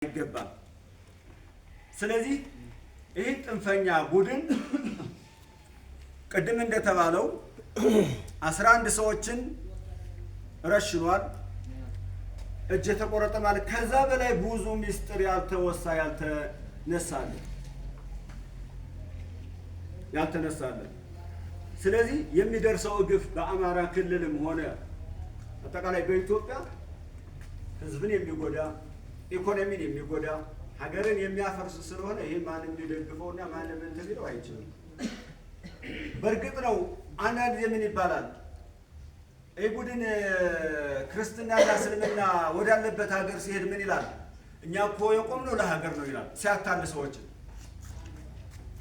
ይገባል። ስለዚህ ይህ ጥንፈኛ ቡድን ቅድም እንደተባለው 11 ሰዎችን ረሽኗል። እጅ የተቆረጠ ማለት ከዛ በላይ ብዙ ሚስጥር ያልተነሳለ። ስለዚህ የሚደርሰው ግፍ በአማራ ክልልም ሆነ አጠቃላይ በኢትዮጵያ ህዝብን የሚጎዳ ኢኮኖሚን የሚጎዳ ሀገርን የሚያፈርስ ስለሆነ ይሄ ማንም ሊደግፈውና ማንም እንትን ሊለው አይችልም። በእርግጥ ነው አንዳንድ ጊዜ ምን ይባላል? ይህ ቡድን ክርስትናና እስልምና ወዳለበት ሀገር ሲሄድ ምን ይላል? እኛ እኮ የቆምነው ለሀገር ነው ይላል፣ ሲያታል ሰዎችን።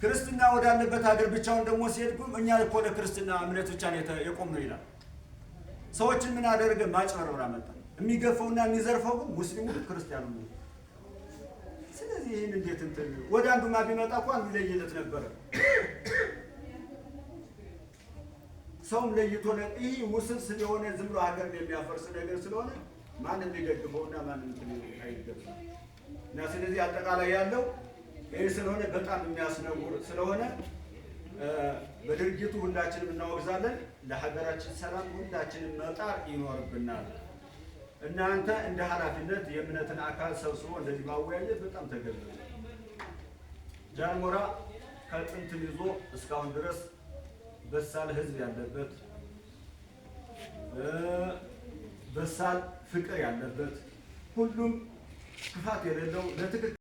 ክርስትና ወዳለበት ሀገር ብቻውን ደግሞ ሲሄድ እኛ እኮ ለክርስትና እምነት ብቻ ነው የቆምነው ይላል። ሰዎችን ምን አደረገ? ማጭበርበር አመጣ። የሚገፈውና የሚዘርፈው ግን ሙስሊሙ ክርስቲያኑ ነው። ስለዚህ ይህን እንዴት እንትን ወደ አንዱማ ቢመጣ እኮ አንዱ ይለይለት ነበረ። ሰውም ለይቶ ይህ ውስብስብ የሆነ ዝም ብሎ ሀገርን የሚያፈርስ ነገር ስለሆነ ማንም ሊደግፈውና ማንም እንትን አይገባም። እና ስለዚህ አጠቃላይ ያለው ይህ ስለሆነ በጣም የሚያስነውር ስለሆነ በድርጊቱ ሁላችንም እናወግዛለን። ለሀገራችን ሰላም ሁላችንም መጣር ይኖርብናል። እናንተ እንደ ኃላፊነት የእምነትን አካል ሰብስቦ እንደዚህ ማወያየት በጣም ተገቢ ነው። ጃንሞራ ከጥንት ይዞ እስካሁን ድረስ በሳል ህዝብ ያለበት በሳል ፍቅር ያለበት ሁሉም ክፋት የሌለው ለትክክል